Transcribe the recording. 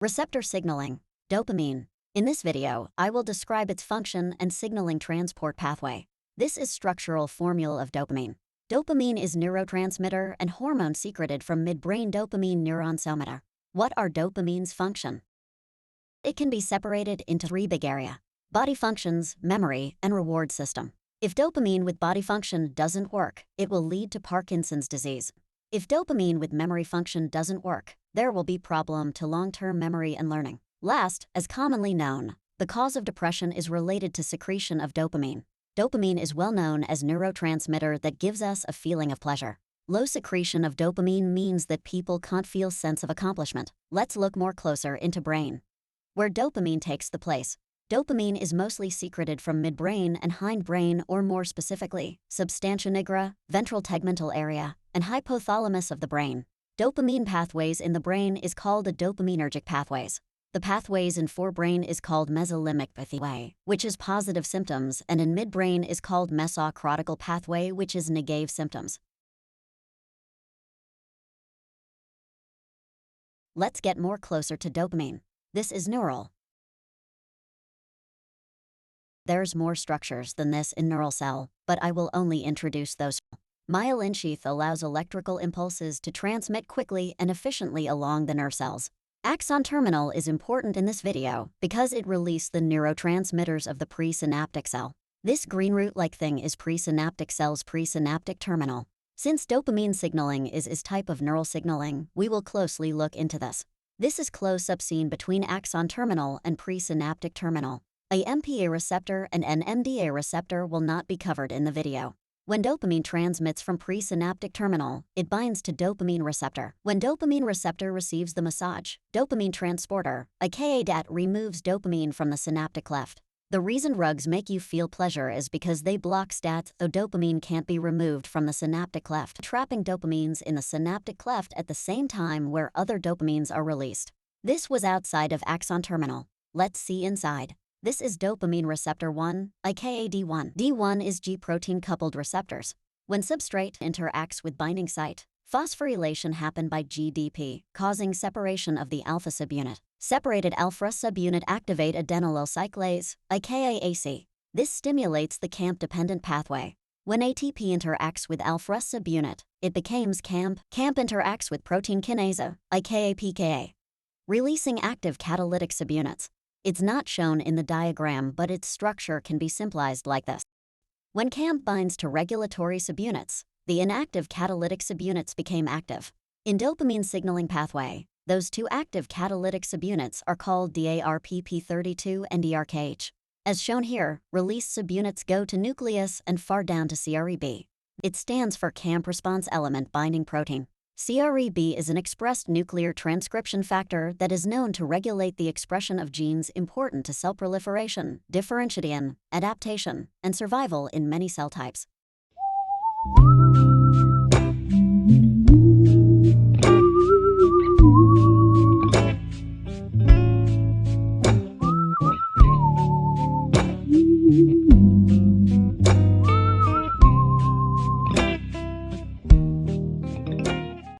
Receptor signaling, dopamine. In this video, I will describe its function and signaling transport pathway. This is structural formula of dopamine. Dopamine is neurotransmitter and hormone secreted from midbrain dopamine neuron somata. What are dopamine's function? It can be separated into three big areas: body functions, memory, and reward system. If dopamine with body function doesn't work, it will lead to Parkinson's disease. If dopamine with memory function doesn't work, there will be problem to long-term memory and learning. Last, as commonly known, the cause of depression is related to secretion of dopamine. Dopamine is well known as neurotransmitter that gives us a feeling of pleasure. Low secretion of dopamine means that people can't feel sense of accomplishment. Let's look more closer into brain, where dopamine takes the place. Dopamine is mostly secreted from midbrain and hindbrain, or more specifically, substantia nigra, ventral tegmental area, and hypothalamus of the brain. Dopamine pathways in the brain is called the dopaminergic pathways. The pathways in forebrain is called mesolimbic pathway, which is positive symptoms, and in midbrain is called mesocortical pathway, which is negative symptoms. Let's get more closer to dopamine. This is neural. There's more structures than this in neural cell, but I will only introduce those. Myelin sheath allows electrical impulses to transmit quickly and efficiently along the nerve cells. Axon terminal is important in this video because it releases the neurotransmitters of the presynaptic cell. This green root-like thing is presynaptic cell's presynaptic terminal. Since dopamine signaling is type of neural signaling, we will closely look into this. This is close-up scene between axon terminal and presynaptic terminal. A MPA receptor and an NMDA receptor will not be covered in the video. When dopamine transmits from presynaptic terminal, it binds to dopamine receptor. When dopamine receptor receives the massage, dopamine transporter, aka DAT, removes dopamine from the synaptic cleft. The reason drugs make you feel pleasure is because they block STAT, though dopamine can't be removed from the synaptic cleft, trapping dopamines in the synaptic cleft at the same time where other dopamines are released. This was outside of axon terminal. Let's see inside. This is dopamine receptor 1, aka D1. D1 is G-protein coupled receptors. When substrate interacts with binding site, phosphorylation happens by GDP, causing separation of the alpha subunit. Separated alpha subunit activate adenylyl cyclase, aka AC. This stimulates the CAMP-dependent pathway. When ATP interacts with alpha subunit, it becomes CAMP. CAMP interacts with protein kinase, aka PKA, releasing active catalytic subunits. It's not shown in the diagram, but its structure can be simplified like this. When CAMP binds to regulatory subunits, the inactive catalytic subunits become active. In dopamine signaling pathway, those two active catalytic subunits are called DARPP32 and DRKH. As shown here, released subunits go to nucleus and far down to CREB. It stands for CAMP response element binding protein. CREB is an expressed nuclear transcription factor that is known to regulate the expression of genes important to cell proliferation, differentiation, adaptation, and survival in many cell types.